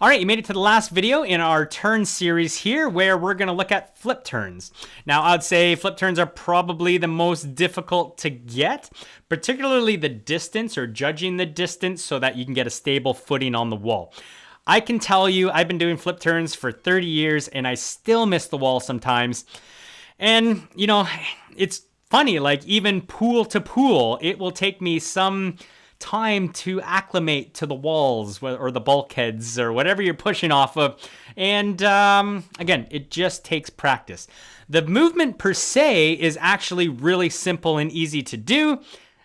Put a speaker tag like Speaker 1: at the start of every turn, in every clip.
Speaker 1: All right, you made it to the last video in our turn series here where we're going to look at flip turns. Now, I'd say flip turns are probably the most difficult to get, particularly the distance or judging the distance so that you can get a stable footing on the wall. I can tell you I've been doing flip turns for 30 years and I still miss the wall sometimes. And, you know, it's funny, like even pool to pool, it will take me some time to acclimate to the walls or the bulkheads or whatever you're pushing off of. And again, it just takes practice. The movement per se is actually really simple and easy to do.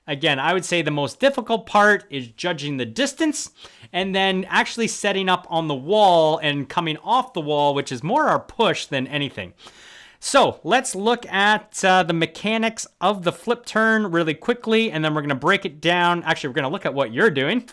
Speaker 1: Again, I would say the most difficult part is judging the distance and then actually setting up on the wall and coming off the wall, which is more our push than anything. So let's look at the mechanics of the flip turn really quickly, and then we're going to break it down. Actually, we're going to look at what you're doing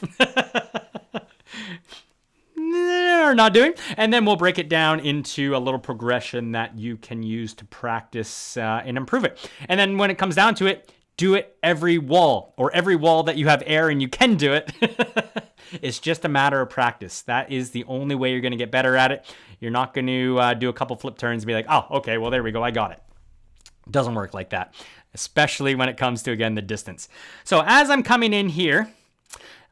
Speaker 1: or not doing, and then we'll break it down into a little progression that you can use to practice and improve it. And then when it comes down to it, do it every wall or every wall that you have air and you can do it. It's just a matter of practice. That is the only way you're going to get better at it. You're not going to do a couple flip turns and be like, oh, okay, well, there we go. I got it. It doesn't work like that, especially when it comes to, again, the distance. So as I'm coming in here,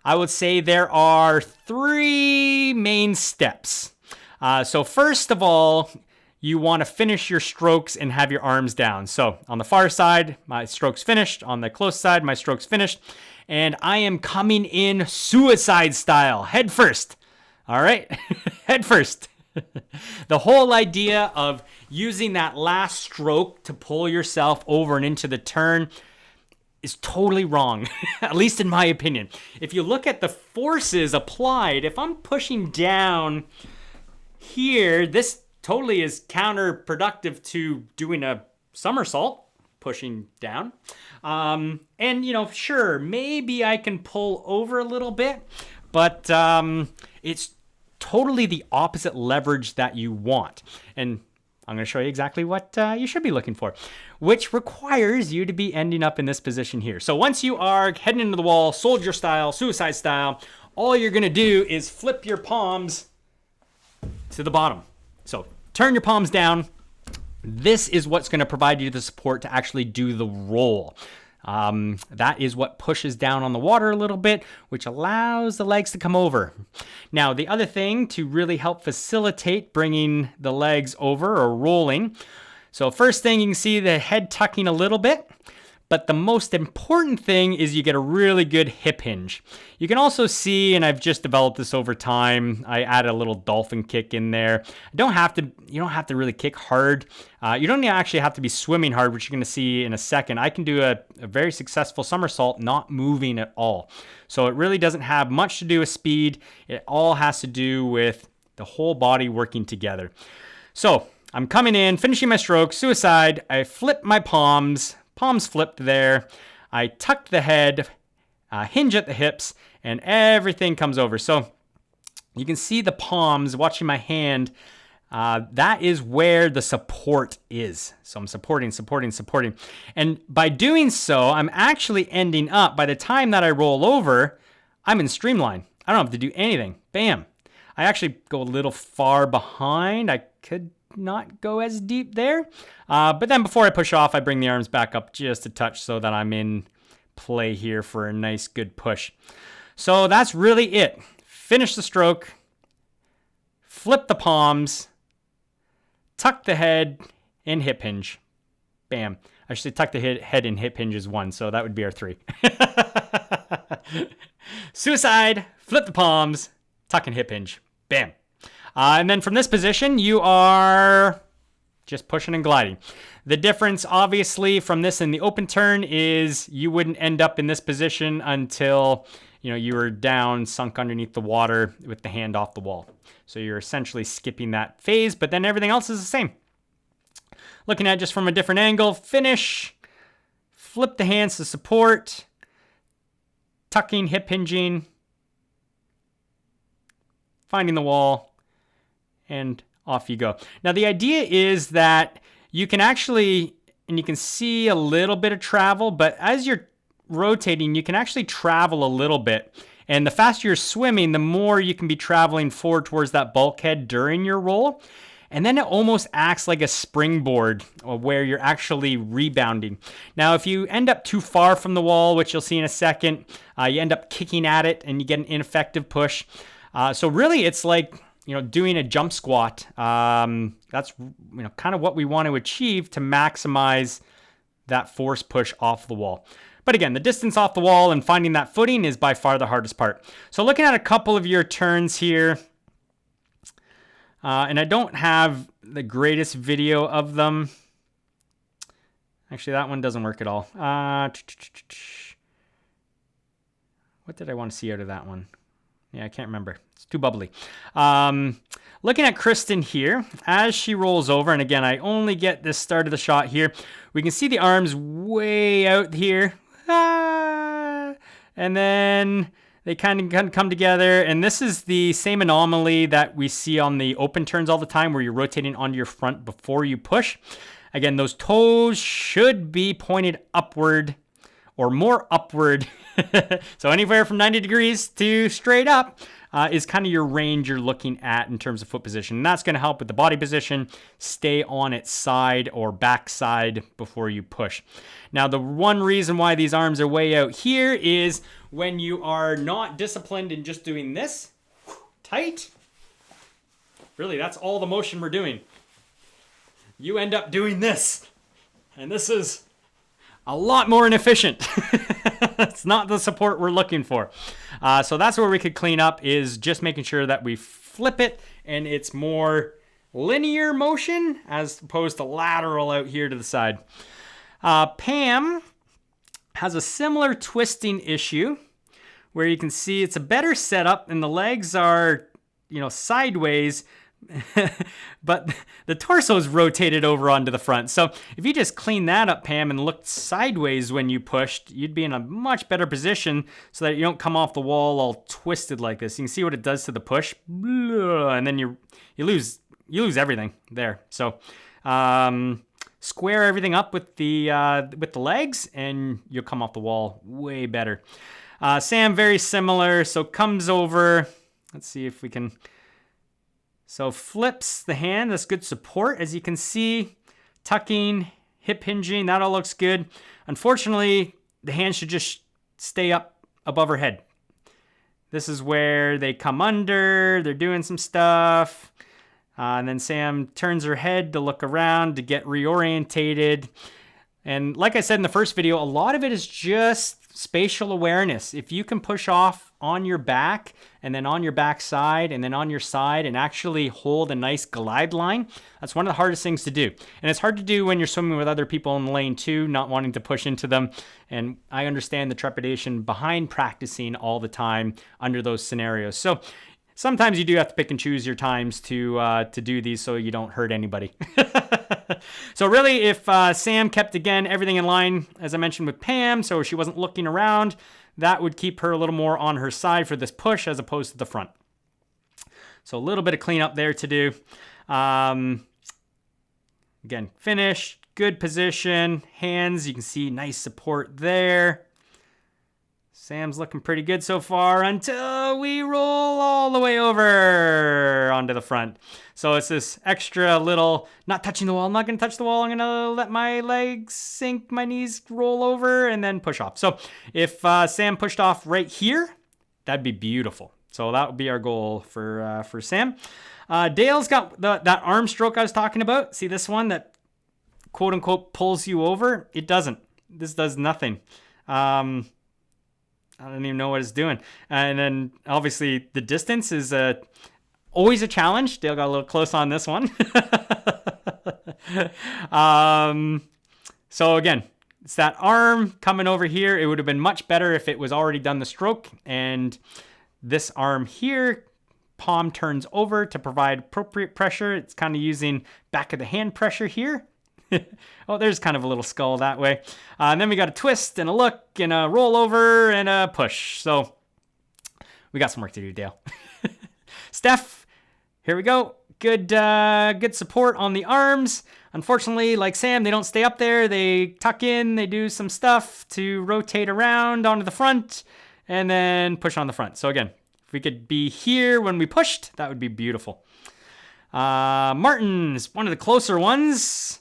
Speaker 1: I would say there are 3 main steps. So first of all, you want to finish your strokes and have your arms down. So on the far side, my stroke's finished. On the close side, my stroke's finished. And I am coming in suicide style, head first. All right, head first. The whole idea of using that last stroke to pull yourself over and into the turn is totally wrong, at least in my opinion. If you look at the forces applied, if I'm pushing down here, this totally is counterproductive to doing a somersault, pushing down. And, you know, sure, maybe I can pull over a little bit, but it's totally the opposite leverage that you want. And I'm going to show you exactly what you should be looking for, which requires you to be ending up in this position here. So once you are heading into the wall, soldier style, suicide style, all you're going to do is flip your palms to the bottom. So turn your palms down. This is what's going to provide you the support to actually do the roll. That is what pushes down on the water a little bit, which allows the legs to come over. Now, the other thing to really help facilitate bringing the legs over or rolling. So first thing, you can see the head tucking a little bit. But the most important thing is you get a really good hip hinge. You can also see, and I've just developed this over time, I add a little dolphin kick in there. You don't have to really kick hard. You don't actually have to be swimming hard, which you're going to see in a second. I can do a very successful somersault not moving at all. So it really doesn't have much to do with speed. It all has to do with the whole body working together. So I'm coming in, finishing my stroke, suicide. I flip my palms flipped there. I tuck the head, hinge at the hips, and everything comes over. So you can see the palms, watching my hand. That is where the support is. So I'm supporting. And by doing so, I'm actually ending up, by the time that I roll over, I'm in streamline. I don't have to do anything. Bam. I actually go a little far behind. I could not go as deep there. But then before I push off, I bring the arms back up just a touch so that I'm in play here for a nice, good push. So that's really it. Finish the stroke, flip the palms, tuck the head in hip hinge. Bam. I should say tuck the head in hip hinge is 1, so that would be our 3. Suicide, flip the palms, tuck and hip hinge. Bam. And then from this position, you are just pushing and gliding. The difference, obviously, from this and the open turn is you wouldn't end up in this position until, you know, you were down, sunk underneath the water with the hand off the wall. So you're essentially skipping that phase, but then everything else is the same. Looking at it just from a different angle, finish, flip the hands to support, tucking, hip hinging, finding the wall, and off you go. Now, the idea is that you can actually, and you can see a little bit of travel, but as you're rotating, you can actually travel a little bit. And the faster you're swimming, the more you can be traveling forward towards that bulkhead during your roll. And then it almost acts like a springboard where you're actually rebounding. Now, if you end up too far from the wall, which you'll see in a second, you end up kicking at it and you get an ineffective push. So really, it's like doing a jump squat. That's kind of what we want to achieve to maximize that force push off the wall. But again, the distance off the wall and finding that footing is by far the hardest part. So looking at a couple of your turns here, and I don't have the greatest video of them. Actually, that one doesn't work at all. What did I want to see out of that one? Yeah, I can't remember. It's too bubbly. Looking at Kristen here, as she rolls over, and again, I only get this start of the shot here. We can see the arms way out here. And then they kind of come together. And this is the same anomaly that we see on the open turns all the time, where you're rotating onto your front before you push. Again, those toes should be pointed upward or more upward. So anywhere from 90 degrees to straight up is kind of your range you're looking at in terms of foot position. And that's going to help with the body position. Stay on its side or back side before you push. Now, the one reason why these arms are way out here is when you are not disciplined in just doing this, tight. Really, that's all the motion we're doing. You end up doing this. And this is a lot more inefficient. It's not the support we're looking for. So that's where we could clean up, is just making sure that we flip it and it's more linear motion as opposed to lateral out here to the side. Pam has a similar twisting issue where you can see it's a better setup and the legs are, sideways, but the torso is rotated over onto the front. So if you just clean that up, Pam, and looked sideways when you pushed, you'd be in a much better position so that you don't come off the wall all twisted like this. You can see what it does to the push, and then you lose everything there. So square everything up with the legs, and you'll come off the wall way better. Sam, very similar. So comes over. Let's see if we can. So flips the hand, that's good support. As you can see, tucking, hip hinging, that all looks good. Unfortunately, the hand should just stay up above her head. This is where they come under, they're doing some stuff. And then Sam turns her head to look around to get reorientated. And like I said in the first video, a lot of it is just spatial awareness. If you can push off on your back and then on your back side and then on your side and actually hold a nice glide line, that's one of the hardest things to do. And it's hard to do when you're swimming with other people in the lane too, not wanting to push into them. And I understand the trepidation behind practicing all the time under those scenarios. So sometimes you do have to pick and choose your times to do these so you don't hurt anybody. So really, if Sam kept, again, everything in line, as I mentioned with Pam, so she wasn't looking around, that would keep her a little more on her side for this push as opposed to the front. So a little bit of cleanup there to do. Again, finish, good position, hands, you can see nice support there. Sam's looking pretty good so far until we roll all the way over onto the front. So it's this extra little, not touching the wall. I'm not going to touch the wall. I'm going to let my legs sink, my knees roll over, and then push off. So if Sam pushed off right here, that'd be beautiful. So that would be our goal for Sam. Dale's got that arm stroke I was talking about. See this one that quote unquote pulls you over? It doesn't. This does nothing. I don't even know what it's doing. And then obviously the distance is always a challenge. Dale got a little close on this one. So again, it's that arm coming over here. It would have been much better if it was already done the stroke. And this arm here, palm turns over to provide appropriate pressure. It's kind of using back of the hand pressure here. Oh, there's kind of a little skull that way. And then we got a twist and a look and a roll over and a push. So we got some work to do, Dale. Steph, here we go. Good support on the arms. Unfortunately, like Sam, they don't stay up there. They tuck in. They do some stuff to rotate around onto the front. and then push on the front. So again, if we could be here when we pushed, that would be beautiful. Martin's one of the closer ones.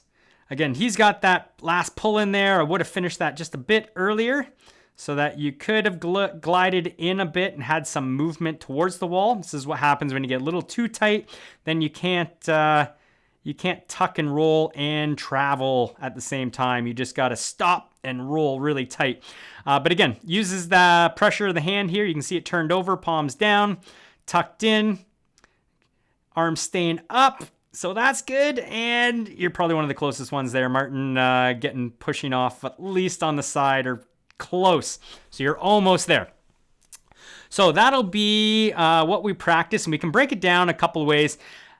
Speaker 1: Again, he's got that last pull in there. I would have finished that just a bit earlier so that you could have glided in a bit and had some movement towards the wall. This is what happens when you get a little too tight. Then you can't tuck and roll and travel at the same time. You just got to stop and roll really tight. But again, uses the pressure of the hand here. You can see it turned over, palms down, tucked in, arms staying up. So that's good, and you're probably one of the closest ones there, Martin, pushing off at least on the side or close. So you're almost there. So that'll be what we practice, and we can break it down a couple of ways.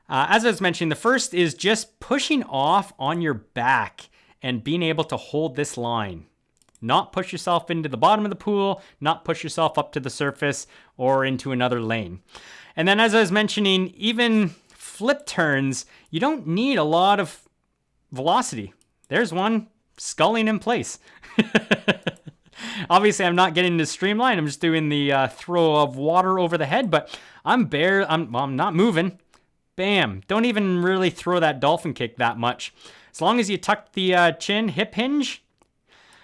Speaker 1: As I was mentioning, the first is just pushing off on your back and being able to hold this line. Not push yourself into the bottom of the pool, not push yourself up to the surface or into another lane. And then as I was mentioning, even flip turns, you don't need a lot of velocity. There's one sculling in place. Obviously, I'm not getting to streamline. I'm just doing the throw of water over the head, but I'm not moving. Bam. Don't even really throw that dolphin kick that much. As long as you tuck the chin hip hinge.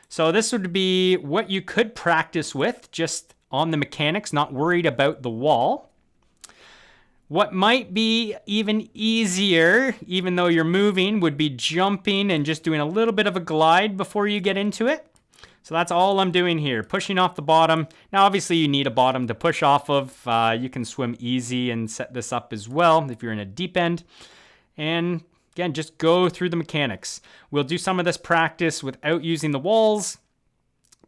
Speaker 1: So this would be what you could practice with just on the mechanics, not worried about the wall. What might be even easier, even though you're moving, would be jumping and just doing a little bit of a glide before you get into it. So that's all I'm doing here, pushing off the bottom. Now, obviously, you need a bottom to push off of. You can swim easy and set this up as well if you're in a deep end. And again, just go through the mechanics. We'll do some of this practice without using the walls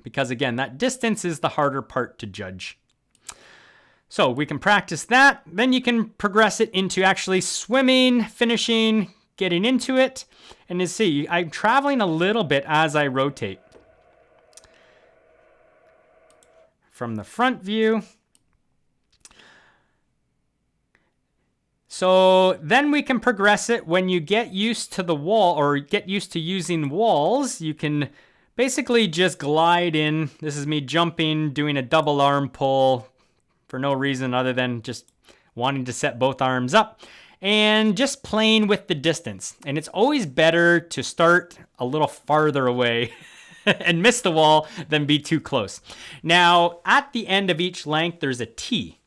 Speaker 1: because, again, that distance is the harder part to judge. So we can practice that. Then you can progress it into actually swimming, finishing, getting into it. And you see, I'm traveling a little bit as I rotate. From the front view. So then we can progress it when you get used to the wall or get used to using walls. You can basically just glide in. This is me jumping, doing a double arm pull for no reason other than just wanting to set both arms up and just playing with the distance. And it's always better to start a little farther away and miss the wall than be too close. Now, at the end of each length, there's a T.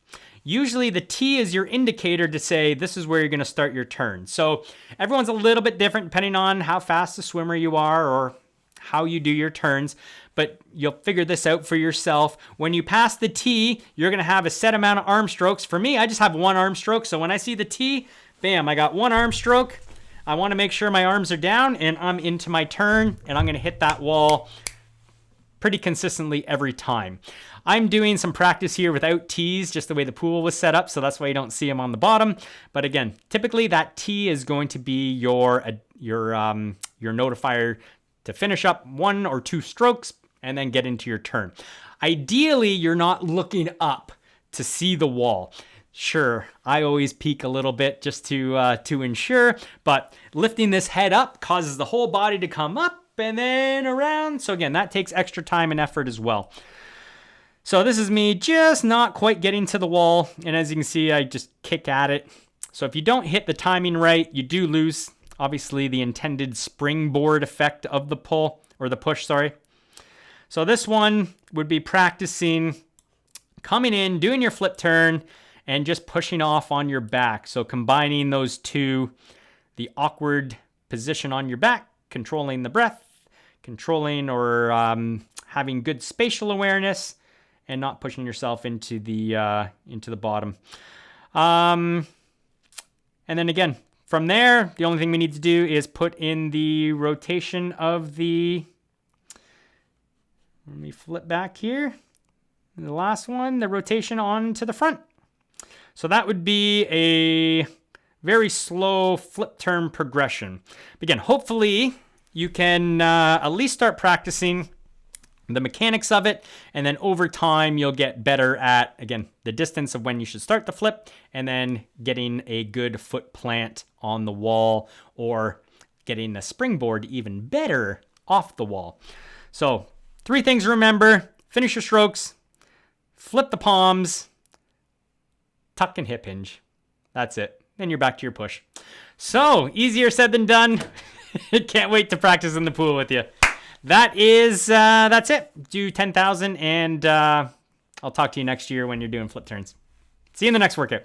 Speaker 1: Usually the T is your indicator to say this is where you're going to start your turn. So everyone's a little bit different depending on how fast a swimmer you are or how you do your turns, but you'll figure this out for yourself. When you pass the T, you're going to have a set amount of arm strokes. For me, I just have one arm stroke. So when I see the T, bam, I got one arm stroke. I want to make sure my arms are down and I'm into my turn and I'm going to hit that wall pretty consistently every time. I'm doing some practice here without T's, just the way the pool was set up, so that's why you don't see them on the bottom. But again, typically that T is going to be your notifier to finish up one or two strokes and then get into your turn. Ideally, you're not looking up to see the wall. Sure, I always peek a little bit just to ensure, but lifting this head up causes the whole body to come up and then around. So again, that takes extra time and effort as well. So this is me just not quite getting to the wall. And as you can see, I just kick at it. So if you don't hit the timing right, you do lose, obviously, the intended springboard effect of the pull, or the push, sorry. So this one would be practicing coming in, doing your flip turn, and just pushing off on your back. So combining those two, the awkward position on your back, controlling the breath, controlling or having good spatial awareness, and not pushing yourself into the bottom. And then again, from there, the only thing we need to do is put in the rotation of the, let me flip back here. The last one, the rotation on to the front. So that would be a very slow flip turn progression. Again, hopefully you can at least start practicing the mechanics of it, and then over time you'll get better at, again, the distance of when you should start the flip, and then getting a good foot plant on the wall, or getting the springboard even better off the wall. So 3 things to remember: finish your strokes, flip the palms, tuck and hip hinge. That's it. Then you're back to your push. So easier said than done. Can't wait to practice in the pool with you. That's it. Do 10,000 and I'll talk to you next year when you're doing flip turns. See you in the next workout.